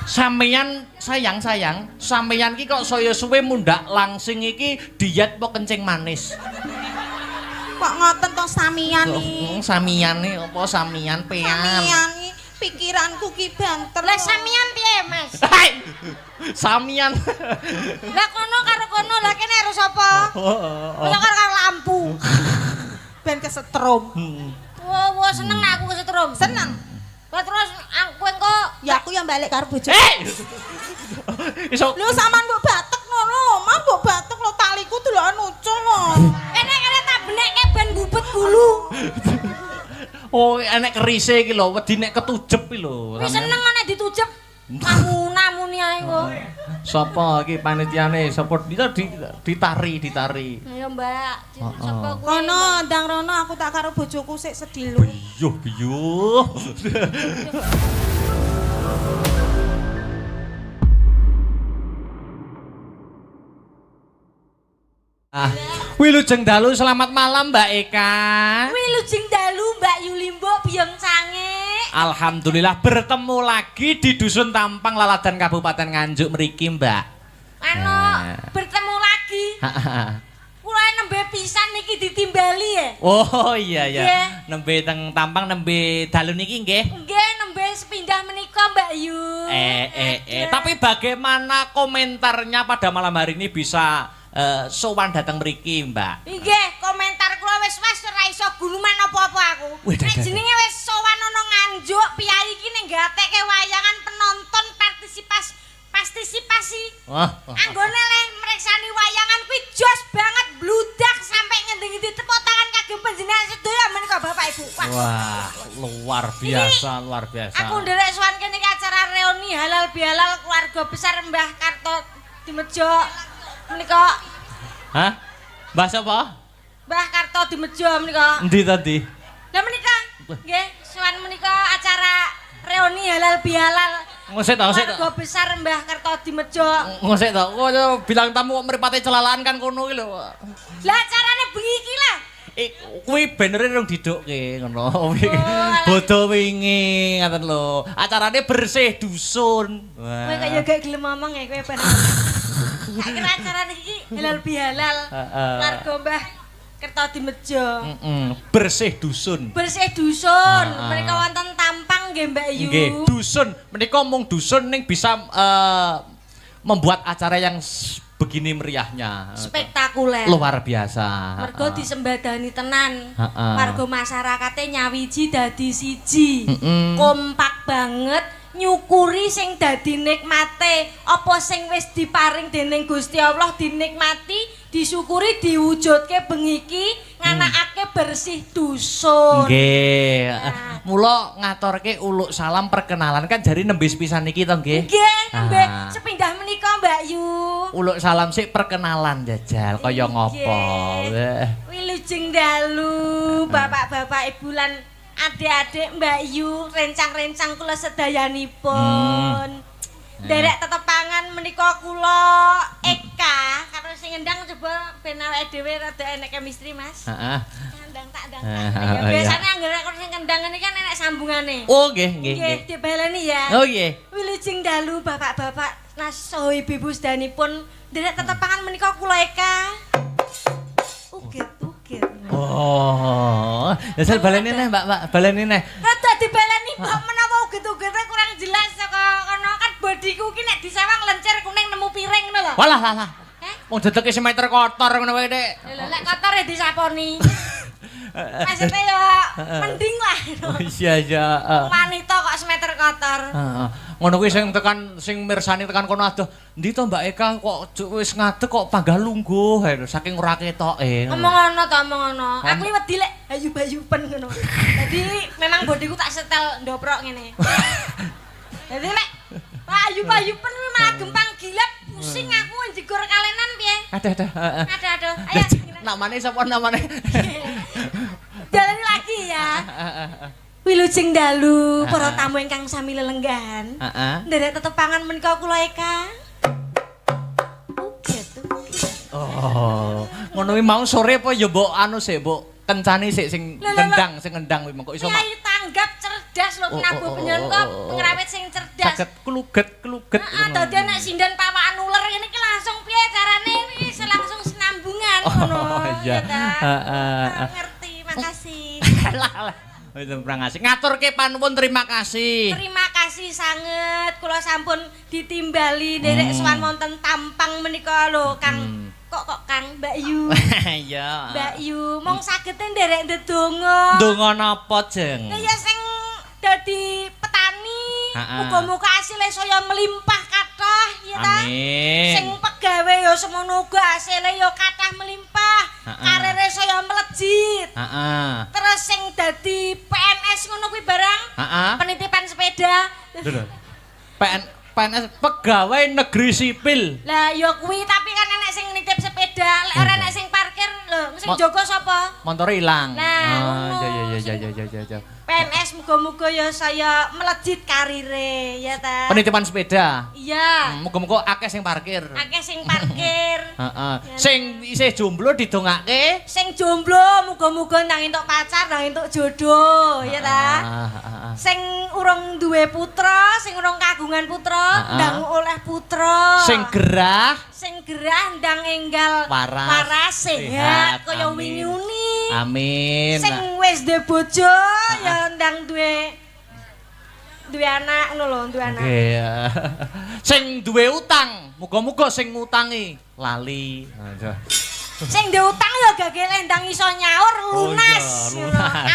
Sampeyan sayang, sampeyan ki kok saya suwe mundak langsing iki diet apa kencing manis? Kok ngoten to samian iki? Samian iki apa samian pean? Samian iki pikiranku ki banter. Lah samian piye, Mas? Samian. Lah kono karo kono, lah kene harus apa? Lah karo lampu. Ben kesetrum. Wah, seneng aku kesetrum. Seneng. Lah terus aku engko Ya aku yang balik karo bojoku. Iso. Lho sampean mbok batek ngono, Mas mbok batek lo taliku delokan ucul lho. kene tak benekke ben gubet gulu. Oh, enek kerise iki lho, wedi nek ketujep iki lho. Wis seneng nek ditujep. Namuni ae kok. Sapa iki panitiane? Sapa ditari. Ayo, Mbak. Sapa kuwi? Kono ndang rono aku tak karo bojoku sik sedilu. Biyuh. Wilujeng dalu selamat malam Mbak Eka. Wilujeng dalu Mbak Yulimbo Biyong Sange. Alhamdulillah bertemu lagi di Dusun Tampang Laladan Kabupaten Nganjuk mriki Mbak. Bertemu lagi. Kula nembe pisan niki ditimbali ya. Oh iya ya. Nggih. Nembe teng Tampang nembe dalu niki nggih. Nggih nembe sepindah menika Mbak Yu. Tapi bagaimana komentarnya pada malam hari ini bisa sowan datang mriki, Mbak? Nggih, komentar kula wis ora iso guluman apa-apa aku. Wih, Nek jenenge wis sowan ana Nganjuk, piyai iki ning gatekke wayangan penonton partisipasi. Anggone le mreksani wayangan kuwi jos banget bludak sampai ngendi-endi tepuk tangan kagem panjenengan sedaya menika Bapak Ibu. Wah, luar biasa. Aku nderek sowan kene iki acara reuni halal bihalal keluarga besar Mbah Karto Dimejo. Menika. Hah? Mbah sapa? Mbah Karto Dimejo menika. Endi tadi? Lah menika nggih, sowan menika acara reuni halal bihalal. Ngosek ta, Keluarga besar Mbah Karto Dimejo. Ngosek ta. Kok bilang tamu kok mripate celalaan kan kono iki lho. Lah acarane bengi iki lah. Kuwi banere rung didukke ngono. Bodo wingi ngaten lho. Acarane bersih dusun. Kowe kaya gak gelem ngomong ya kowe ben. Sak kira acarane iki halal bihalal. Keluarga Mbah Karto Dimejo. Bersih dusun. Bersih dusun. Mereka wonten Tampang nggih Mbak Yu. Nggih, dusun. Menika mung dusun ning bisa membuat acara yang begini meriahnya. Spektakuler. Luar biasa. Mergo disembadani tenan. Warga masyarakate nyawiji dadi siji. Kompak banget nyukuri sing dadi nikmate. Apa sing wis diparing dening Gusti Allah dinikmati, disyukuri, diwujudke bengi iki nganakake bersih dusun. Nggih. Mula ngaturke uluk salam perkenalan kan jari nembe pisan iki to nggih. Nggih, nembe sepindah menika Mbak Yu. Uluk salam sik perkenalan jajal kaya ngopo. Wilujeng dalu bapak-bapak ibu lan adik-adik Mbak Yu, rencang-rencang kula sedayanipun. Derek tetepangan menika kula Eka karo sing ngendang coba ben awake dhewe rada enek chemistry Mas. Heeh. Ndang tak ndang. Ya biasane anggere karo sing kendang ini kan enek sambungane. Oh nggih nggih. Nggih, dibaleni ya. Oh nggih. Wilujeng dalu bapak-bapak nas saha ibu-ibu sedanipun derek tetepangan menika kula Eka. Uget-uget. Oh, dasar baleni neh, Mbak, baleni neh. Rada dibaleni kok menawa uget-ugete kurang jelas saka kono kan bodiku ki nek disawang lencer kuning nemu piring ngono lho. Walah. Wong dedeke semeter kotor ngono wae, Dik. Lha nek kotor ya disaponi. Maksudnya ya mending lah. Oh iya. Wanita kok semeter kotor. Heeh. Ngono kuwi sing tekan sing mirsani tekan kono aduh, ndi to Mbak Eka kok wis ngadeg kok panggah lungguh ae saking ora ketoke. Omong ngono to, omong ngono. Aku iki wedi lek ayu-ayupen ngono. Dadi memang bodiku tak setel ndoprok ngene. Dadi lek ayu-ayupen kuwi malah gempang gilap, pusing aku njegur kalenan piye? Aduh. Aduh. Ayo. Namane sapa namane? Jalan lagi ya. Wilujeng dalu para tamu ingkang sami lelenggahan. Nderek tetepangan menika kula Eka. Uget. Oh, ngono kuwi mau sore apa ya mbok anu sik mbok kencani sik sing ngendang kuwi mengko iso. Kyai tanggap cerdas lho penabuh penyon kok ngrawit sing cerdas. Saged kluget uget. Heeh, dadi nek sinden pawakan uler ngene iki langsung piye carane wis langsung senambungan ngono. Oh iya. Heeh. Ngerti, makasih. Alah. Wis ngasih. Ngaturke panuwun terima kasih. Terima kasih sanget. Kula sampun ditimbali nderek sowan wonten Tampang menika lho, Kang. Kok Kang Mbak Yu. Iya. Mbak Yu, mong sagete nderek ndedonga. Ndonga napa, Jeng? Ya sing dadi petani. Muga-muga asile saya melimpah kathah ya ta. Amin. Sing pegawe ya semono uga asile ya kathah melimpah. Karere saya melejit. Heeh. Terus sing dadi PNS ngono kuwi barang. Penitipan sepeda. PNS pegawai negeri sipil. Lah ya kuwi tapi kan enek sing nitip sepeda, lek ora enek sing parkir lho, sing jaga sapa? Montore ilang. Nah, ya. PNS muga-muga ya saya melejit karire ya ta. Penitipan sepeda. Iya. Muga-muga akeh sing parkir. Akeh sing parkir. Heeh. Sing isih jomblo didongake. Sing jomblo muga-muga ndang entuk pacar, ndang entuk jodoh ya ta. Sing urung duwe putra, sing urung kagungan putra, ndang oleh putra. Sing gerah ndang enggal waras sehat kaya wingi-uni. Amin. Sing wis duwe bojo ya ndang duwe anak ngono lho, duwe anak. Nggih. Sing duwe utang, muga-muga sing ngutangi lali. Sing duwe utang ya gagele ndang iso nyaur lunas.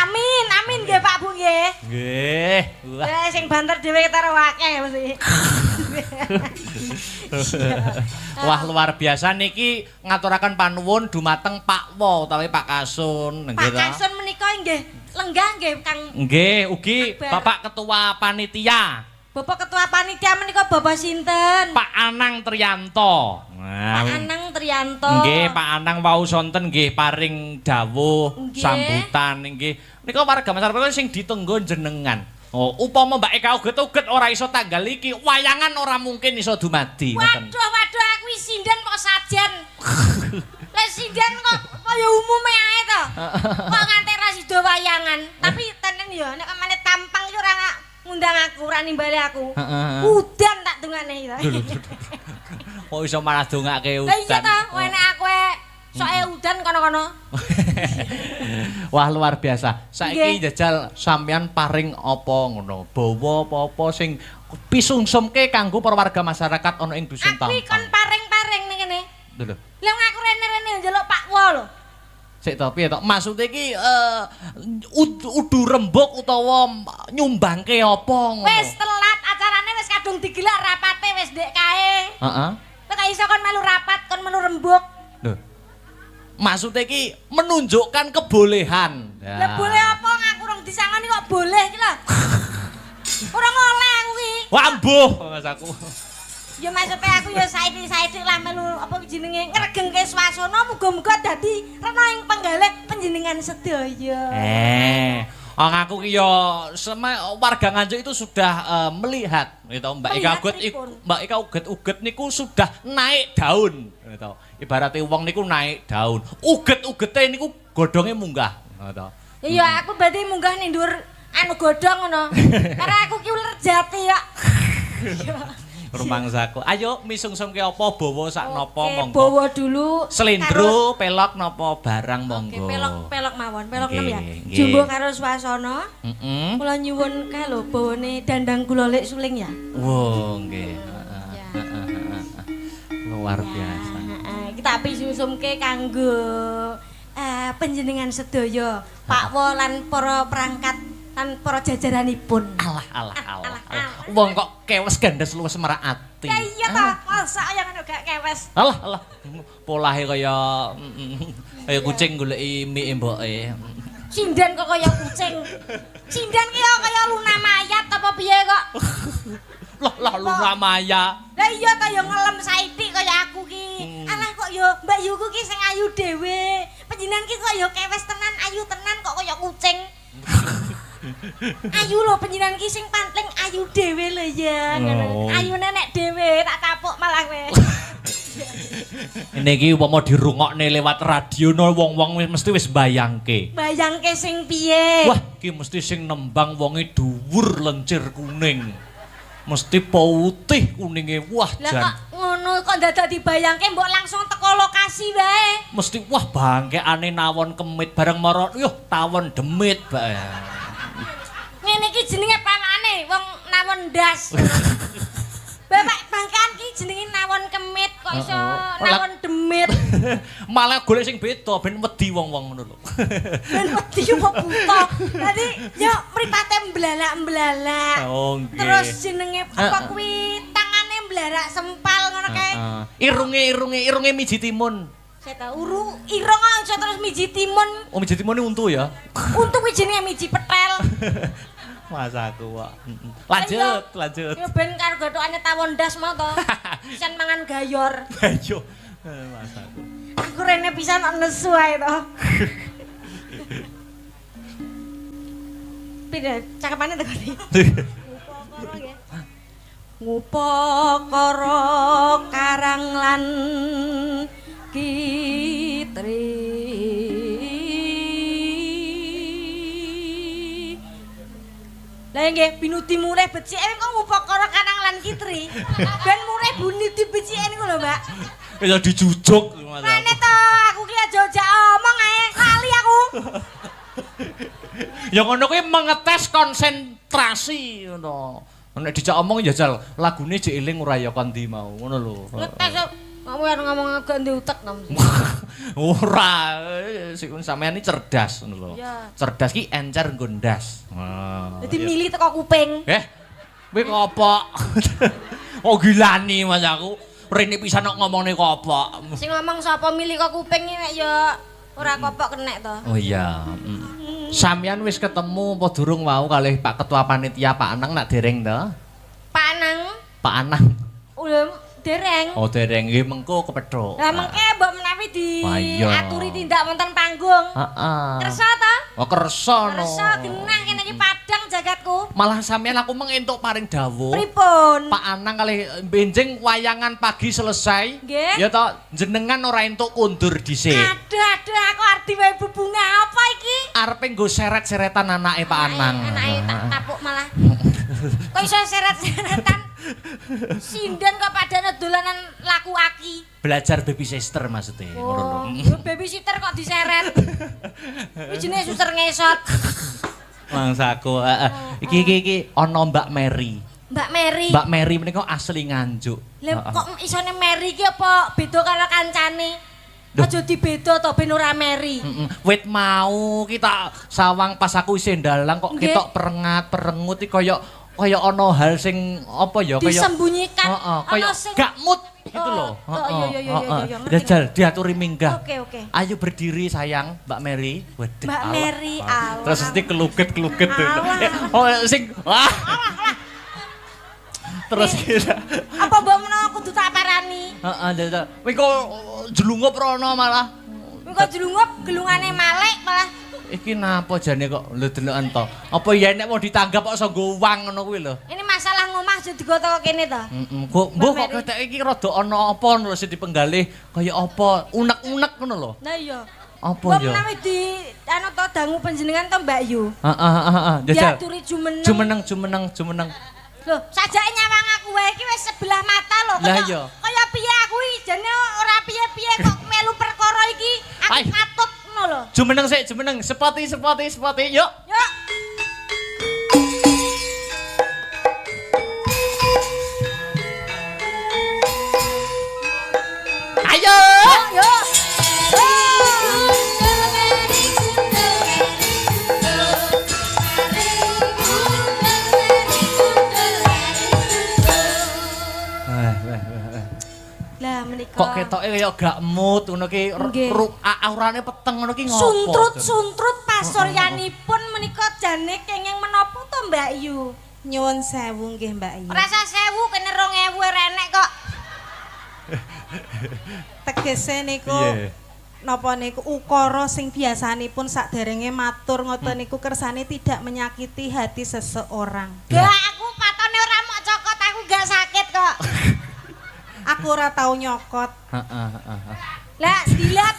Amin, amin nggih Pak Bu nggih. Nggih. Sing banter dhewe ketara akeh mesti. Wah luar biasa niki ngaturaken panuwun dumateng Pak Wo utawi Pak Kasun nggih to. Pak Kasun menika nggih lenggah nggih Kang. Nggih, ugi Bapak Ketua Panitia. Bapak Ketua Panitia menika Bapak sinten? Pak Anang Triyanto. Pak Anang Triyanto. Nggih, Pak Anang wau sonten nggih paring dawuh sambutan nggih. Nika warga masyarakat sing ditenggo jenengan. Oh, upama Mbak Eka uget-uget ora iso tanggal iki, wayangan ora mungkin iso dumadi. Waduh, aku sinden kok sajen. Lah sinden kok kaya umume ae to. Kok nganti ra sida wayangan. Tapi tenen ya nek kemane Tampang iki ora ngundang aku, ora nimbali aku. Udan tak dongane ya. Kok iso malah dongake udan. Lah iya to, enek aku soke udan kono-kono. Wah luar biasa. Saiki njajal sampean paring apa ngono? Bawa apa-apa sing pisungsumke kanggo para warga masyarakat ana ing dusun Tampang. Aku kon paring-paring ning kene. Lho. Lah aku rene-rene njaluk Pak Wo lho. Sik to piye to? Maksude iki udu rembug utawa nyumbangke apa ngono? Wis telat acarane wis kadung digelar rapate wis ndek kae. Heeh. Kok iso kon melu rapat kon melu rembug. Lho. Maksudnya ki menunjukkan kebolehan. Lah boleh apa ngaku rong disangoni kok boleh iki lho. Ora oleh kuwi. Wah mbuh Mas aku. Ya maksudnya aku ya saiki lah melu apa jenenge ngregengke swasana muga-muga dadi rena ing penggalih panjenengan sedaya. Aku ki ya warga Nganjuk itu sudah melihat gitu Mbak Eka uget-uget niku sudah naik daun gitu. Ibaratnya wong niku naik daun. Uget-ugete niku godhonge munggah gitu. Iya aku berarti munggah ning dhuwur anu godhong ngono. Karena aku ki uler jati ya. Rumangsaku. Ayo misungsumke apa bawa sak napa monggo. Bawa dulu. Slendro, pelok napa barang monggo. Oke, pelok mawon, pelok nem ya. Jumbo karo swasana. Kula nyuwun kae lho bawane dandang gulolik suling ya. Wo, nggih. Luar biasa. Kita pisungsumke kanggo panjenengan sedaya, Pak Wo lan para perangkat lan para jajaranipun. Alah. Wong kok kewes gandes luwes merak ati. Ya iya ta, masa yang gak kewes. Alah. Polahe kaya kucing goleki mie mboke. Sinden kok kaya kucing. Sinden ki kaya Luna Maya apa piye kok? Lah Luna Maya. Lah iya ta ya ngelem saithik kaya aku ki. Alah kok ya Mbak Yuku ki sing ayu dhewe. Panjenengan ki kok ya kewes tenan, ayu tenan kok kaya kucing. Ayu lho panjenengan ki sing pantling ayu dhewe lho ya ngono. Ayune nek dhewe tak tapuk malah kowe. Niki upama dirungokne lewat radio wong-wong mesti wis bayangke. Bayangke sing piye? Wah, iki mesti sing nembang wonge dhuwur lencir kuning. Mesti putih kuninge wah Lah jan. kok ngono kok dadak dibayangke mbok langsung teko lokasi wae. Mesti wah bangkeane nawon kemit bareng mara yo tawon demit bae. Ngene iki jenenge pawakane wong nawon ndas. Bapak bangkean ki jenenge nawon kemit kok iso nawon demit. Malah golek sing beda ben wedi wong-wong ngono lho. Ben wedi kok buta. Dadi yo mripate mblalak-mblalak. Oh nggih. Terus jenenge apa kuwi tangane mblarak sempal ngono kae. Irunge miji timun. Saya tahu irung aja terus miji timun. Oh miji timun untu ya. Untu kuwi jenenge miji petel. Masa aku kok. Lanjut. Ya ben karo gothokane tawon ndas mau to. Pisan mangan gayor. Ayo. Masa aku. Aku rene pisan nesu ae to. Pira cakepane tekan iki. Ngupakara karang lan kitri. Lah nggih pinuti murih becike kok ngupakara karang lan kitri. Ben murih buniti becike niku lho, Mbak. Ya dijujuk Mas. Rene to, aku ki aja omong ae, lali aku. Ya ngono kuwi mengetes konsentrasi ngono. Nek dijak omong ya jal lagune jek eling ora ya kon ndi mau ngono lho. Ngetes kamu arep ngomong agak ndi utek to. Ora, sik sampean iki cerdas ngono lho. Iya. Cerdas ki encer nggo ndas. Dadi mili teko kuping. Kowe kopok. Oh gilani Mas aku. Rene pisan kok ngomongne kopok. Sing ngomong sapa mili kok kuping nek ya ora kopok kenek to. Oh iya. Sampeyan wis ketemu apa durung wau kalih Pak Ketua Panitia Pak Anang nak dereng to? Pak Anang. Pak Anang. Udah dereng. Oh dereng nggih mengko kepethuk. Lah mengke mbok menawi diaturi tindak wonten panggung. Heeh. Kersa ta? Oh kersa no. Kersa genah kene iki padang jagatku. Malah sampeyan aku mengentuk paring dawuh. Pripun? Pak Anang kalih benjing wayangan pagi selesai. Nggih. Ya toh jenengan ora entuk kundur dhisik. Aduh aku arti wae bebunga apa iki? Arepe nggo seret-seretan anake Pak Anang. Anake tak tapuk malah. Kok iso seret-seretan? Sinden kok padane dolanan laku aki. Belajar baby sister maksudnya. Oh, babysitter kok diseret. Iki jenenge suster ngesot. Mangsaku, iki ana Mbak Mary. Mbak Mary. Mbak Mary menika asli Nganjuk. Lah kok isone Mary iki apa beda karo kancane? Aja dibeda to ben ora Mary. Wit mau kita sawang pas aku isih ndalang kok ketok perengat-perengut iki kaya ana hal sing apa ya kaya disembunyikan. Kaya gak mood gitu loh. Iya. Jajal diaturi minggah. Oke. Ayo berdiri sayang, Mbak Mary. Waduh. Mbak Mary, Allah. Terus mesti keluget-keluget tuh. Oh sing wah. Terus kira. Apa mbok menawa kudu tak parani? Heeh, jajal. Kowe kok jelungup rono malah. Kowe kok jelungup gelungane malek malah. Iki napa jane kok lho deloken to? Apa ya nek mau ditanggap kok iso nggo uang ngono kuwi lho. Ini masalah ngomah aja digoto kene to. Mbok kok ketek iki rada ana apa lho sing dipenggalih kaya apa unek-unek ngono lho. Lah iya. Apa ya? Kok menawi di anu to dangu panjenengan to Mbak Yu. Heeh. Jajal. Diaturi jumeneng. Loh, sajake nyawang aku wae iki wis sebelah mata lho. Kaya piye aku iki jane ora piye-piye kok melu perkara iki. Aku katut ngono lho. Jumeneng sik, jumeneng. Sepati. Yuk. Yuk. Ayo. Yuk. Lah menika kok ketoke kaya gak mood ngono ki aurane peteng ngono ki ngopo suntrut pasuryanipun menika jane kenging menapa to Mbak Yu Nyuwun sewu nggih Mbak Yu. Rasa 1000 kene 2000 renek kok. Tegese niku napa niku ukara sing biasanipun saderenge matur ngoten niku kersane tidak menyakiti hati seseorang. Lah aku patone ora mok cokot aku gak sakit kok. Aku ora tau nyokot. Lah dilat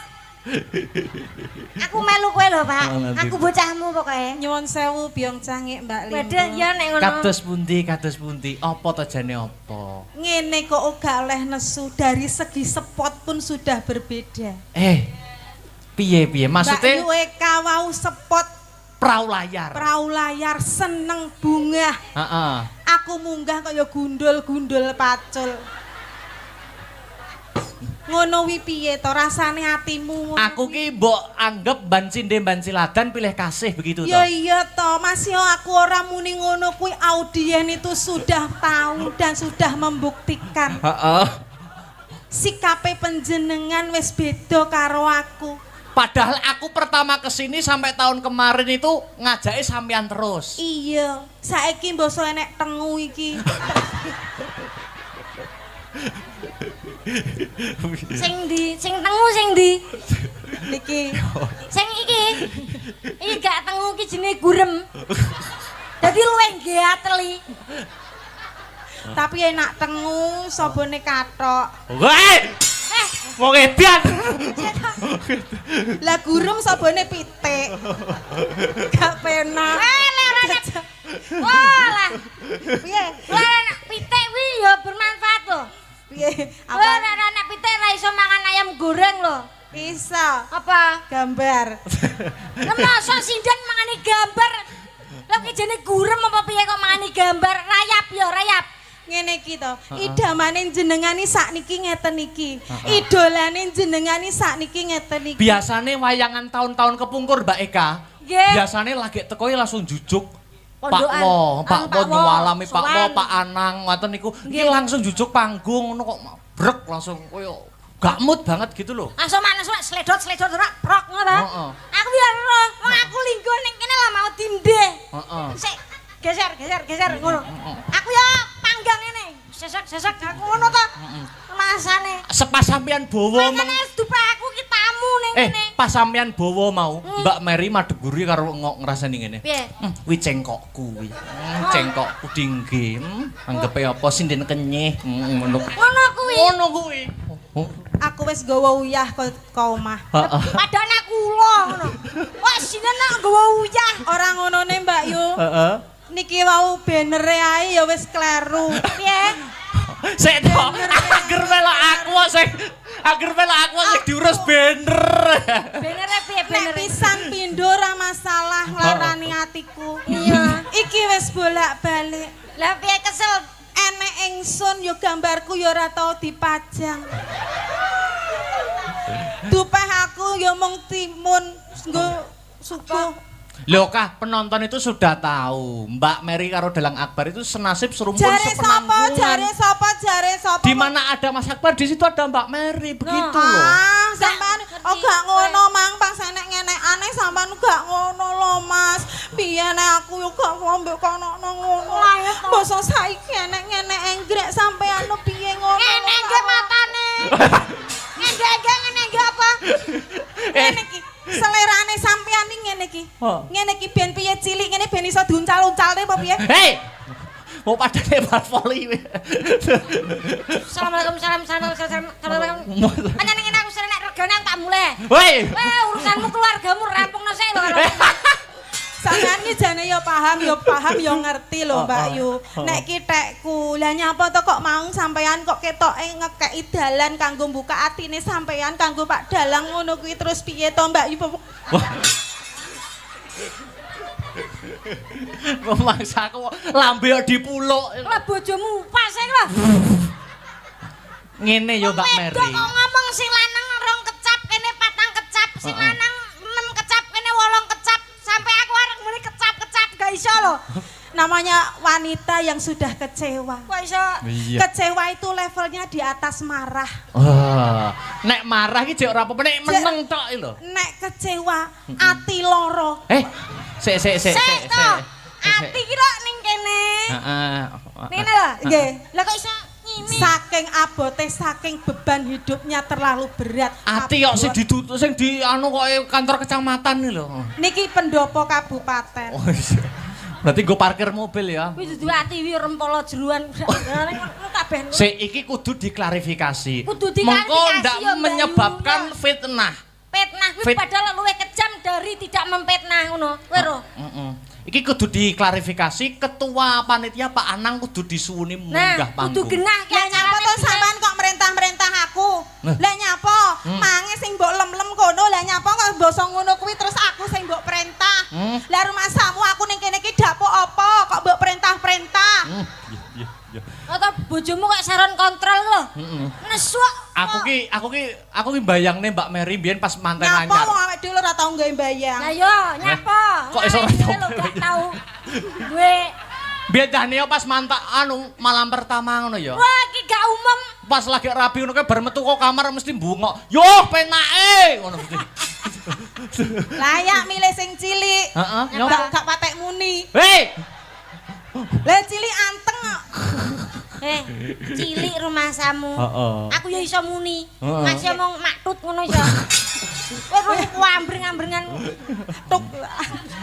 Aku melu kowe lho, Pak. Aku bocahmu pokoke. Nyuwun sewu Byong Cangik Mbak Lintang. Wedhe ya nek ngono. Kados pundi? Apa to jane apa? Ngene kok ora oleh nesu dari segi spot pun sudah berbeda. Piye maksudnya? Mbak Yu Eka wau spot perahu layar seneng bunga. Aku munggah kaya gundul-gundul pacul. Ngono wi piye to rasane atimu ngono? Aku ki mbok anggap ban cinde ban ciladan pilih kasih begitu to. Ya iya to, Mas yo aku ora muni ngono kuwi audien itu sudah tahu dan sudah membuktikan. Sikape panjenengan wis beda karo aku. Padahal aku pertama kesini sampai tahun kemarin itu ngajaki sampean terus. Iya, saiki mbasa enek tengu iki. Sing tengu sing ndi? Niki. Sing iki. Iki gak tengu iki jenenge gurem. Dadi luwih ngateli. Tapi enak tengu sabone kathok. Weh! Wong edan. Lah gurem sabone pitik. Gak penak. Walah. Piye? Lah nek pitik kuwi ya bermanfaat lho. Piye? Apa nek pitik ra iso mangan ayam goreng lho. Bisa. Apa? Gambar. Lah masa sindan mangani gambar. Lah ki jene gurem apa piye kok mangani gambar? Rayap ya, rayap. Ngene iki to. Idamane jenengani sakniki ngeten iki. Idolane jenengani sakniki ngeten iki. Biasane wayangan tahun-tahun kepungkur Mbak Eka. Biasane lagi teko langsung jujuk. Pak Wo nyuwalami Pak Wo, Pak Anang ngoten niku. Iki langsung jujuk panggung ngono kok brek langsung koyo gak mood banget gitu loh. Langsung sledot ora prok ngono ta. Aku biar roh, wong aku linggo ning kene lah mau tinde. Sik geser ngono. Aku ya panggang ngene. Sesek aku ngono to. Masane. Sepas sampean bawa Makane dupa aku ki tamu ning kene. Pas sampean bawa mau Mbak Mary madeguri karo ngrasani ngene. Piye? Kuwi cengkokku kuwi. Cengkokku dingge. Anggepe apa sinden kenyih ngono. Ngono kuwi. Aku wis gawa uyah ke omah. Padahal aku ulo ngono. Wah sinen nak gawa uyah. Ora ngonone Mbak Yu. Niki wau banere ae ya wis kleru. Piye? Sik to, ager melok aku sing diurus banner. Banere piye Nek banere? pisan pindho ora masalah nglarani atiku. Iya. Iki wis bolak-balik. Lah piye kesel? Enek ingsun yo gambarku yo ora tau dipajang. Dupeh aku yo mung timun nggo suku. Loh kah, penonton itu sudah tahu Mbak Mary karo Dalang Akbar itu senasib serumpun sepenanggungan. Jare sapa? Di mana ada Mas Akbar di situ ada Mbak Mary begitu loh. Sampean gak ngono Mang, pas enek ngenekane sampean gak ngono lho Mas. Piye nek aku yo gak ngombe kono ngono. Basa saiki enek ngenek enggrek sampean piye ngono. Ngenek matane. Ngenek apa? Ngene iki selerane sampean iki ngene iki. Ngene iki ben piye cilik ngene ben iso diuncal-uncalne apa piye? Hei. Mau padane bal voli. Assalamualaikum salam. Ana ning aku sering nek regane tak muleh. Woi. Urusanmu keluargamu rampungno sik lho karo. Sampeyan iki jane ya paham ya ngerti lho Mbak Yu. Nek kitekku, lah nyapa to kok mau sampeyan kok ketoke ngekeki dalan kanggo buka atine sampeyan kanggo Pak Dalang ngono kuwi terus piye to Mbak Yu? Rumangsaku lambe kok dipuluk. Lah bojomu pas sik lho. Ngene yo Mbak Mary. Kok ngomong sing lanang rong kecap kene patang kecap, sing lanang 6 kecap kene 8 kecap. Sampai aku arek muni kecap-kecap gak iso lho. Namanya wanita yang sudah kecewa. Kok iso? Kecewa itu levelnya di atas marah. Nek marah iki jek ora apa-apa nek meneng tok lho. Nek kecewa ati loro. Sik. Ati ki lho ning kene. Heeh. Ngene lho. Nggih. Lah kok iso ngene? Saking abote, saking beban hidupnya terlalu berat. Ati kok sing ditutuk sing di anu kok kantor kecamatan iki lho. Niki pendopo kabupaten. Berarti gue parkir mobil ya. Kuwi dudu ati wi rempolo jeruan. Kabeh. Sik iki kudu diklarifikasi. Kudu diklarifikasi mengko ndak ya, menyebabkan fitnah. Fitnah kuwi padahal luwih kejam dari tidak memfitnah ngono. Kowe ro. Iki kudu diklarifikasi ketua panitia Pak Anang kudu disuwuni munggah panggung. Kudu genah ki nyapa to sampean kok merintah-merintah aku. Lah nyapa? Mange sing mbok lem-lem kono, lah nyapa kok basa ngono kuwi terus aku sing mbok perintah. Lah rumah samu aku ning kene iki dapuk apa kok mbok perintah-perintah. Atau bojomu kok saron kontrol lho. Nesu. Aku ki bayangne Mbak Mary biyen pas manten anyar. Nyapa wong awake dhewe ora tau nggawe bayang. Lah yo nyapa. Kok iso ora tau. Gue bedane pas mantak malam pertama ngono ya. Wah, iki gak umum. Pas lagi rapi ngono kae bar metu kok kamar mesti bungok. Yo penake ngono mesti. Layak milih sing cilik. Heeh, gak patek muni. Hei. Lah cilik anteng kok. Cilik rumah samu. Aku ya iso muni. Heeh. Masih omong maktut ngono ya. Kowe ambreng-ambrengan tuk.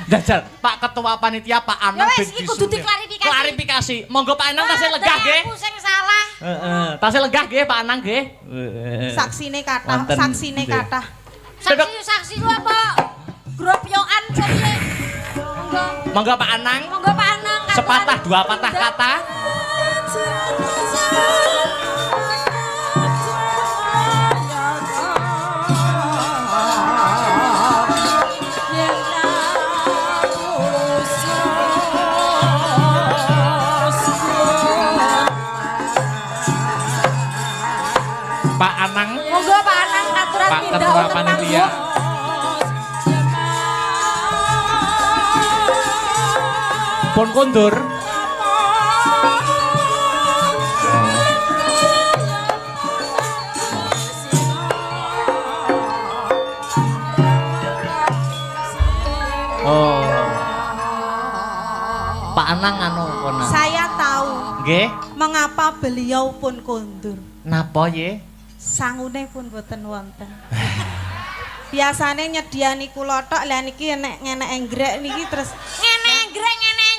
Jajal, Pak Ketua Panitia Pak Anang wis iki kudu diklarifikasi. Klarifikasi. Monggo Pak Anang tasih legah nggih. Aku sing salah. Heeh, tasih legah nggih Pak Anang nggih. Saksine kathah, saksine kathah. Saksi lu apa? Gropyokan piye? Monggo Pak Anang. Monggo Pak Anang. Sepatah dua patah kata. Pak Anang. Monggo Pak Anang aturan Pak Ketua Panitia. Pun kondur. Pak Anang kono. Saya tahu. Nggih. Mengapa beliau pun kondur? Napa ye? Sangune pun boten wonten. Biasane nyediani kula tok, lah niki enek enggrek niki terus ngene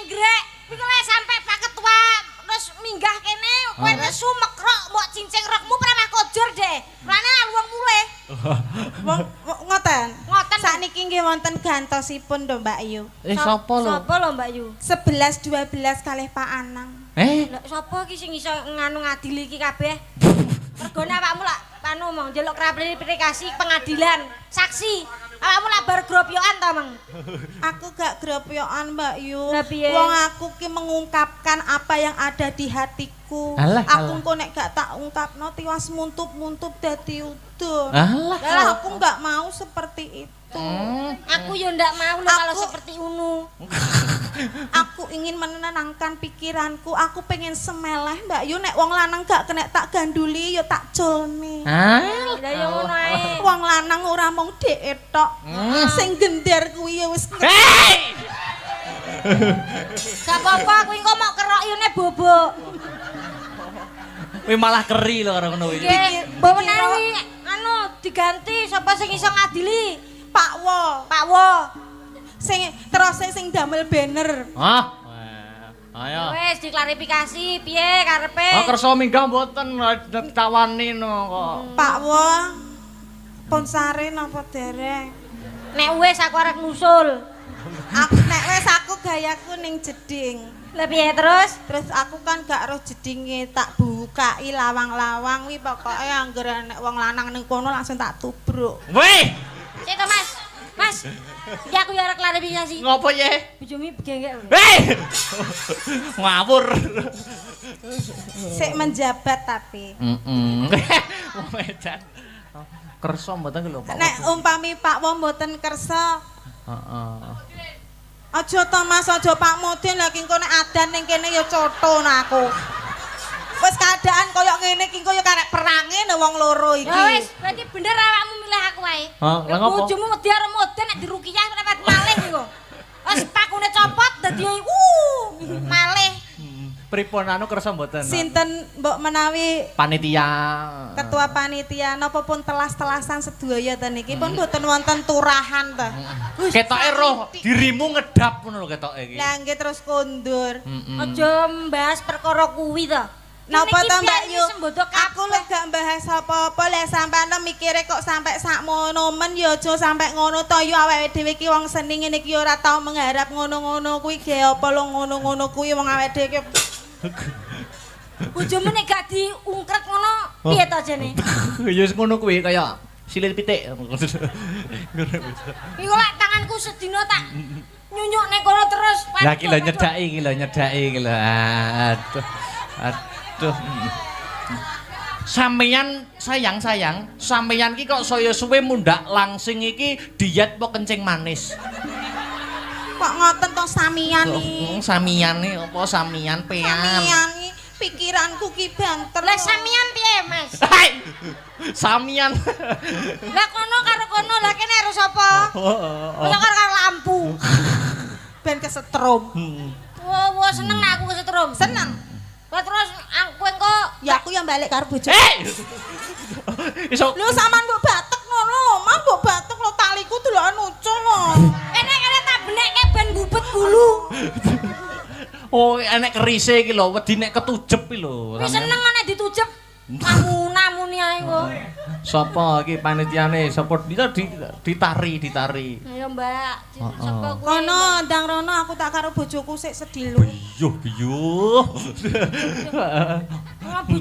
enggrek. Iki wis sampe Pak Ketua terus minggah kene, kowe nesu mekrok mbok cincing rokmu pramah kojor deh. Lane wong mulih. Ngoten. Ngoten. Sakniki nggih wonten gantosipun lho Mbak Yu. Sapa lho? Sapa lho Mbak Yu? 11 12 kalih Pak Anang. Lha sapa iki sing iso nganu ngadili iki kabeh? Regane awakmu lak anu mong njaluk klarifikasi pengadilan. Saksi. Awakmu lak bar gropyokan ta, Mang? Aku gak gropyokan Mbak Yu. Lah piye? Wong aku ki mengungkapkan apa yang ada di hatiku. Aku engko nek gak tak ungkapno tiwas muntup-muntup dadi udun. Lah aku gak mau seperti itu. Aku ya ndak mau lho kalau seperti unu. Aku ingin menenangkan pikiranku. Aku pengen semeleh Mbak Yu. Nek wong lanang gak kena tak ganduli ya tak jolne. Lah ya ngono ae. Wong lanang ora mung dhek tok. Sing gender kuwi ya wis. Hei! Gak apa-apa kuwi engko mok kerok yune bobok. Kuwi malah keri lho karo ngono iki. Nggih, mbok menawi anu diganti sapa sing iso ngadili? Pak Wo. Sing damel banner. Ayo. Wes diklarifikasi piye karepe? Kersa minggah mboten ditawani kok. Pak Wo. Sponsore napa dereng? Nek wis aku arep ngusul. Nek wis aku gayaku ning jeding. Lah piye terus? Terus aku kan gak roh jedinge tak bukai lawang-lawang wi pokoke anggere nek wong lanang ning kono langsung tak tubruk. Weh. Cek to Mas. Mas. Ya aku ya arep klarifikasi. Ngopo ye? Bojomi begengek. Hei! Ngawur. Sik menjabat tapi. Wong edan. Kersa mboten lho Pak. Nek umpami Pak Wo mboten kersa. Heeh. Aja to Mas, aja Pak Mudin lagi engko nek adan ning kene ya coto aku. Wis keadaan koyo ngene iki engko ya karek perange nek wong loro iki. Ya wis, berarti bener awakmu milih aku wae. Lah ngopo? Bojomu wedi arep mudin nek dirukiyah repot malih iku. Wis pakune copot dadi malih. Pripun kersa mboten? Sinten mbok menawi panitia ketua panitia napa pun telas-telasan sedaya ten niki pun mboten wonten turahan ta. Ketoke roh dirimu ngedap ngono lho ketoke iki. Lah nggih terus kondur. Aja mbahas perkara kuwi to. Napa to Mbak Yu? Aku Aku lho gak bahas apa-apa lek sampean mikire kok sampai sakmono men ya aja sampai ngono to yo awake dhewe iki wong seni ngene iki ora tau mengharap ngono-ngono kuwi ge apa lo ngono-ngono kuwi wong awake dhewe iki. Bojomu nek gak diungkret ngono piye to jene? Ya wis ngono kuwi kaya silir pitik. Iku lek tanganku sedina tak nyunyuk nek kono terus. Lah iki lho nyedaki iki lho. Aduh. Aduh. Sampeyan sayang, sampeyan ki kok saya suwe mundak langsing iki diet apa kencing manis? Kok ngoten to samian iki? Samian iki apa samian pean? Samian iki pikiranku ki banter. Lah samian piye, Mas? Hai. Samian. Lah kono karo kono lah kene harus apa? Kono karo lampu. Ben kesetrum. Wah, seneng nek aku kesetrum. Seneng. Lah terus aku engko Ya aku yang balik karo bojoku. Iso. Lho sampean mbok batek ngono, Mas mbok batek lo taliku delokan ucul lho. Enek tak benekke ben ngubet gulu. Oh, enek kerise iki lho, wedi nek ketujep iki lho. Wis seneng nek ditujep. Namuni ae kok. Sapa iki panitiane? Sapa ditari. Ayo Mbak, sapa kuwi? Kono ndang rono aku tak karo bojoku sik sedih lho. Biyuh.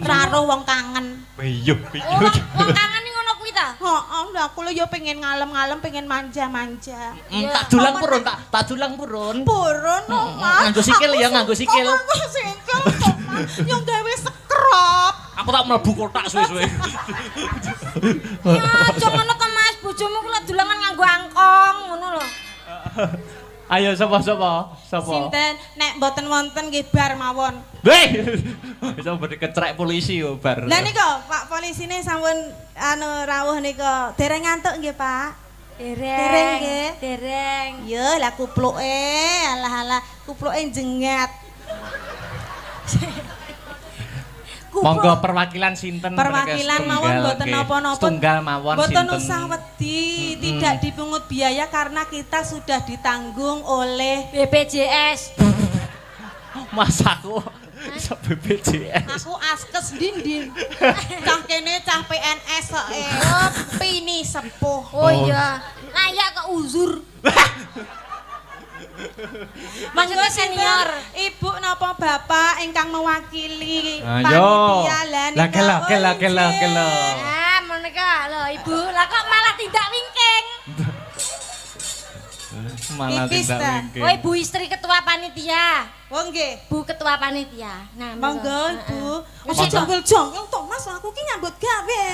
Karo wong kangen. Biyuh. Wong kangen iki ngono kuwi ta? Heeh, lho aku lho ya pengen ngalem-ngalem, pengen manja-manja. Tak dulang purun, tak dulang purun. Purun no, Mas. Nganggo sikil ya, nganggo sikil. Nganggo sikil to, Mas. Yang gawe sekrop. Aku tak mlebu kotak suwe-suwe. Ya aja ngono to Mas, bojomu kula dulangan nganggo angkong ngono lho. Ayo sapa? Sinten nek mboten wonten nggih bar mawon. Hei. Iso beri kecrek polisi yo bar. Lah nika Pak polisine sampun rawuh nika. Dereng ngantuk nggih, Pak? Dereng nggih. Dereng. Yo lah kupluke, alah kupluke jengat. Monggo perwakilan sinten? Perwakilan mawon mboten napa-napa. Tunggal mawon sinten? Mboten usah wedi, tidak dipungut biaya karena kita sudah ditanggung oleh BPJS. Mas aku iso BPJS. Aku askes ndin. Cah kene cah PNS kok pini sepuh. Oh iya, layak ke uzur. Maksudnya senior. Ibu napa bapak ingkang mewakili Ayo. panitia Lah. Ah, menika lho Ibu, lah kok malah tidak wingking. Malah Tipis tidak ta? mungkin. Oh, Ibu istri ketua panitia. Oh nggih. Bu ketua panitia. Nah, Monggo Ibu. Wis Monggo. jonggol-jonggol to Mas, aku ki nyambut gawe.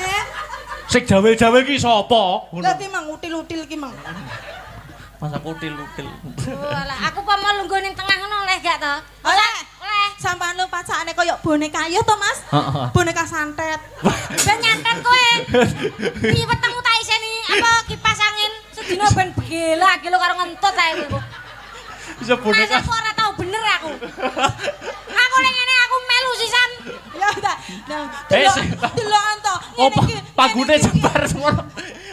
Sing jawe-jawe ki sapa? Lah ki mang util-util ki mang. Mas aku util-util. Walah, aku pa mau lungguh ning tengah ngono oleh gak to? Oleh. Oleh. Sampeyan lho pacakane koyo boneka ya to Mas? Heeh. Boneka santet. Ben nyantet kowe. Piye wetengmu tak iseni apa kipas angin sedina ben begela gelo karo ngentut ae kowe. Bisa boneka. Masa kok ora tau bener aku. Aku ning ngene aku melu sisan. Ya ta. Nah, delokan to. Oh, pagune jembar semono.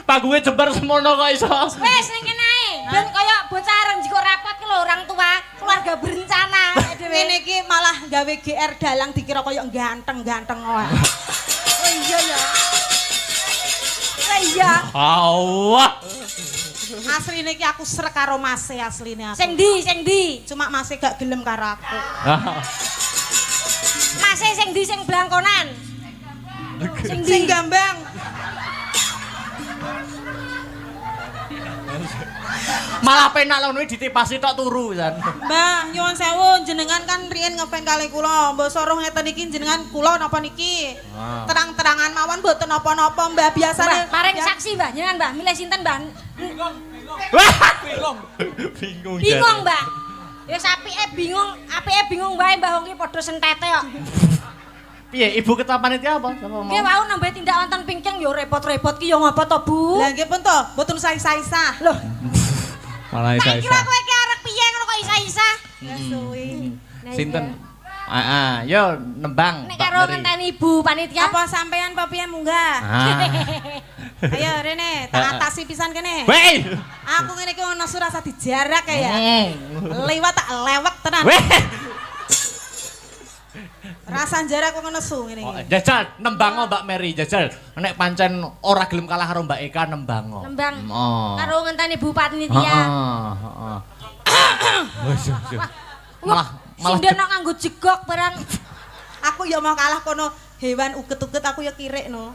Pagune jembar semono kok iso. Wes ning kene ae. Ben kaya bocah areng jiko rapat ki lho orang tua, keluarga berencana dhewe. Ngene iki malah gawe GR dalang dikira koyo ganteng-ganteng wae. Oh iya ya. Lah iya. Allah. Asline iki aku srek karo Mase asline aku. Sing ndi? Cuma Mase gak gelem karo aku. Mase sing ndi sing blangkonan? Sing Sing ndi? gambang. Malah penak lho ditipasi tok turu pisan. Mbah, nyuwun sewu jenengan kan riyen ngefan kali kula. Mbok soroh ngeten iki jenengan kula napa niki? Terang-terangan mawon mboten napa-napa, Mbah. Biasane Paring saksi, Mbah. Jenengan, Mbah, milih sinten, Mbah? Bingung. Bingung, Mbah. Ya apike bingung wae Mbah wong iki padha sentete kok. Piye, Ibu ketua panitia apa? Sapa mau? Nggih wau nambah tindak wonten pingking ya repot-repot ki ya ngapa to, Bu? Lah nggih pun to, mboten usah-usah. Loh, Malah tak isa-isa. kira kowe iki arek piye ngono kok isa-isa? Suwi. Sinten? Yo nembang. Nek karo ngenteni Ibu panitia. Apa sampean apa piye munggah? Ayo Rene, tak atasi pisan kene. Wei. Aku ngene iki ono surasa dijarak ya. Liwat tak lewek tenan. Wei. Rasa njare aku nesu ngene iki. Jajal nembango Mbak Mary, jajal. Nek pancen ora gelem kalah karo Mbak Eka nembango. Nembang. Karo ngenteni Bupati Nitya. Heeh. Malah Sinden kok nganggo jegok barang. Aku ya mau kalah kono hewan uget-uget aku ya kirik no.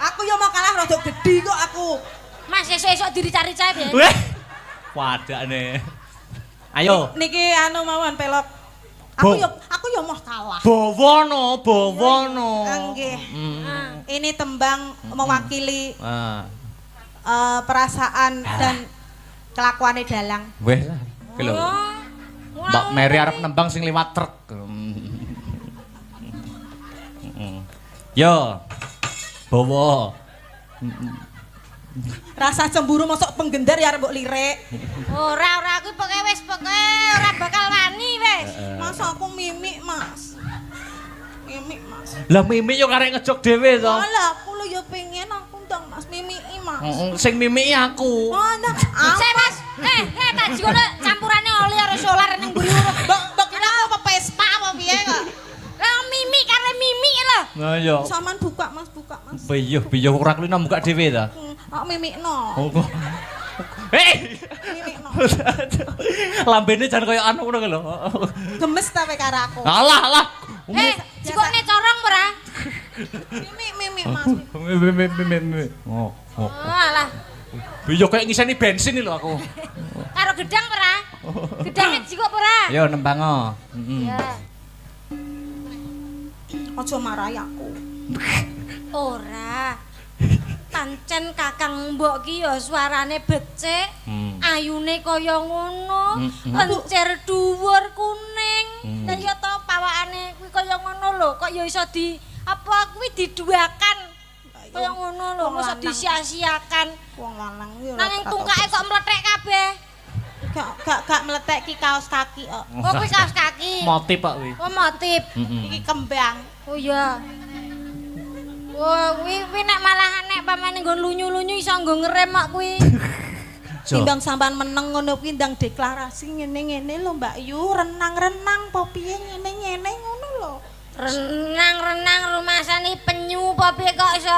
Aku ya mau kalah rada gedhi kok aku. Mas esuk-esuk diri-cari-cari ya. Weh. Wadane. Ayo. Niki anu mawon pelok. Aku ya mau kalah. Bawono. Nggih. Ini tembang mewakili perasaan dan kelakuane dalang. Weh lah. Iki lho. Mbak Mary arep nembang sing liwat truk. Yo. Bawa. Rasa cemburu mosok penggendar ya arep mbok lirik. Ora aku pokoke wis ora bakal wani wis. Masa aku mimik, Mas. Mimik, Mas. Lah mimik yo karek ngejok dhewe to. Lah aku lho ya pengen aku ndang Mas mimiki, Mas. Sing mimiki aku. Mana? Sik Mas. Tak jikono campurane oli karo solar ning mburi. Mbok kira apa pespa apa piye kok? Lah mimik karo mimik lho. Nah yo. Saman buka, Mas. Biyo ora kulino buka dhewe ta. Kok mimikno. Hei. Mimikno. Lambene jan koyo anu ngono lho. Gemes ta kowe karo aku. Alah. Jikone corong ora? Mimik, Mas. Mimik. Alah. Biyo kayak ngiseni bensin lho aku. Karo gedang ora? Gedange jikok ora? Yo nembango. Ya. Aja marahi aku. Ora. Pancen Kakang Mbok ki ya suarane becik, ayune kaya ngono, encer dhuwur kuning. Lah ya to pawakane kuwi kaya ngono lho, kok ya iso kuwi diduakan. Kaya ngono lho, mosok disia-siakan. Wong lanang yo. Nanging tungkake kok mlethek kabeh. Gak meletek ki kaos kaki kok. Oh kuwi kaos kaki. Motif Pak kuwi. Oh motif. Iki kembang. Oh iya. Wah, kuwi nek malahan nek pamane nggon lunyu-lunyu iso nggo ngerem kok kuwi. Timbang sampean meneng ngono kuwi ndang deklarasi ngene-ngene lho Mbak Yu, renang-renang apa piye ngene-ngene ngono lho. Renang-renang rumasane penyu apa piye kok iso.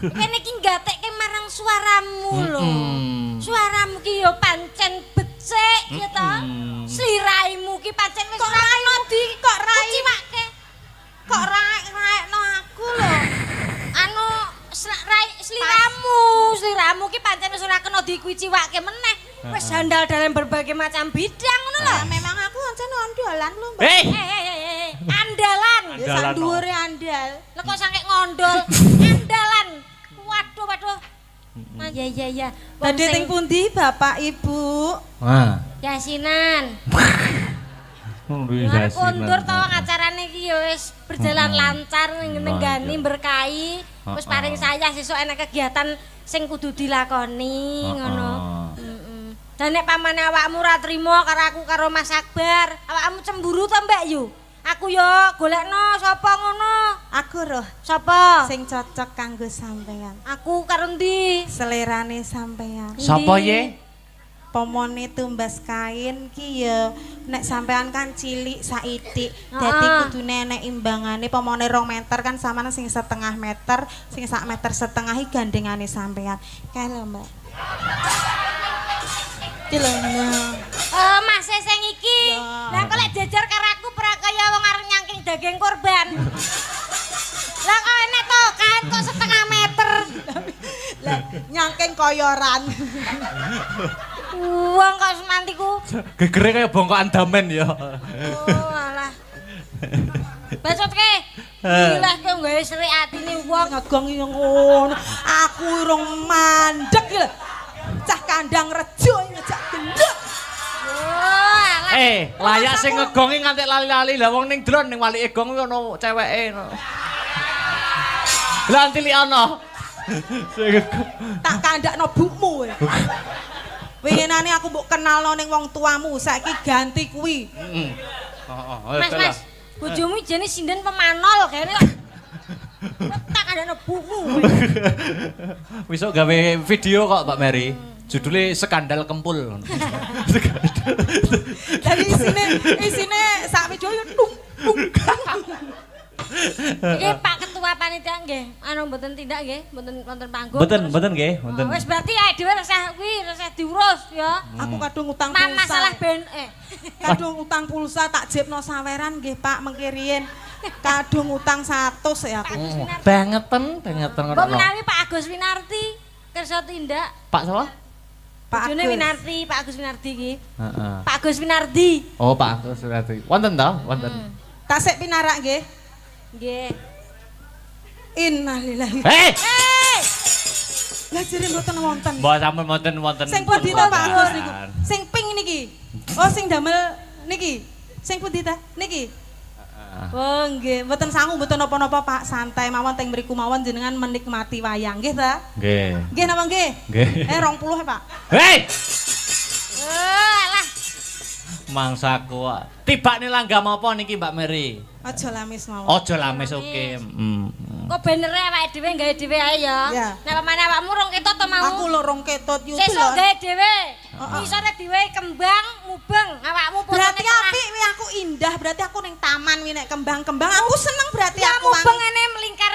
Kene iki nggatekke marang suaramu lho. Suaramu ki yo pancen becik ya to. Sliraimu ki pancen wis ora kena di kok raciwake. Kok raekno aku lho. Anu sliramu ki pancen wis ora kena dikuciwake meneh. Wis handal dalam berbagai macam bidang ngono lho. Memang aku pancen andalan lho Mbak. Hei. Andalan. Ya sak dhuwure andal. Lha kok sampe ngondol. Andalan. Waduh. Ya. Badhe teng pundi Bapak Ibu? Yasinan. Arep kondur to acarane iki ya wis berjalan lancar nenggani berkahi. Wis paring saya sesuk enek kegiatan sing kudu dilakoni ngono. Dan nek pamane awakmu ora trima karo aku karo Mas Akbar, awakmu cemburu to Mbak Yu? Aku yo golekno sapa ngono? Aku roh. Sapa? Sing cocok kanggo sampean. Aku karo ndi? Selerane sampean. Sapa ye? Pomone tumbas kain ki ya nek sampean kan cilik saitik. Dadi kudune enek imbangane pomone 2 meter kan sampean sing 1,5 meter, sing 1,5 meter iki gandengane sampean. Kae lho, Mbak. Mas sing iki. Lah kok lek jejer karo aku ora kaya wong arep nyangking daging korban. Lah kok enek to kan kok 1,5 meter. Lah nyangking koyoran. Wong kok semantiku. Gegere kaya bongkokan damen ya. Oh alah. Besotke. Gila kok gawe srik atine wong Ngagong ngono. Aku urung mandeg lho. Cah kandang rejo ngejak gendek. Oh alah. Layak sing ngegongi nganti lali-lali. Lah wong ning drone ning walike gong kuwi ono ceweke. Lah antili ana. Tak kandakno bukmu kowe. Winginane aku mbok kenalno ning wong tuamu, saiki ganti kuwi. Mas, bojomu jane sinden pemanol kene kok. Tak kandakno bukmu. Wis gawe video kok Mbak Mary. Judulnya Skandal Kempul. Jadi isine sak video yo tung. Iki Pak Ketua Panitia nggih, anu mboten tindak nggih, mboten wonten panggung. Mboten nggih, mboten. Wis berarti awake dhewe resah diurus ya. Aku kadung utang pulsa. Masalah Kadung utang pulsa tak jepno saweran nggih Pak mengki riyen. Kadung utang 100 ya aku. Bangeten ngono. Mbok menawi Pak Agus Winarti kersa tindak. Pak sapa? Pak Bojone Agus. Winarti, Pak Agus Winarti iki. Heeh. Pak Agus Winardi. Oh, Pak Agus Winarti. Wonten to? Wonten. Tak sik pinarak nggih. Nggih. Innalillahi. Hei! Lah jere mboten wonten. Mbok sampun wonten. Sing pundi to Pak Agus niku? Sing pink niki. Oh sing damel niki. Sing pundi ta? Niki. Oh nggih, mboten sangu mboten napa-napa Pak, santai mawon teng mriku mawon jenengan menikmati wayang nggih ta? Nggih. Nggih napa nggih? Nggih. 20 Pak. Hei! Alah, Mangsaku. Tibane langgam apa niki Mbak Mary? Aja lamis mawon. Ojo lamis oke. kok benere awake dhewe gawe dhewe ae ya. Nek pamane awakmu rong ketut to mau. Aku lho rong ketut yo. Sesuk gawe dhewe. Isore dhewe kembang mubeng awakmu potone. Berarti apik wi aku indah, berarti aku ning taman wi nek kembang-kembang aku seneng berarti ya aku. mubeng ngene melingkar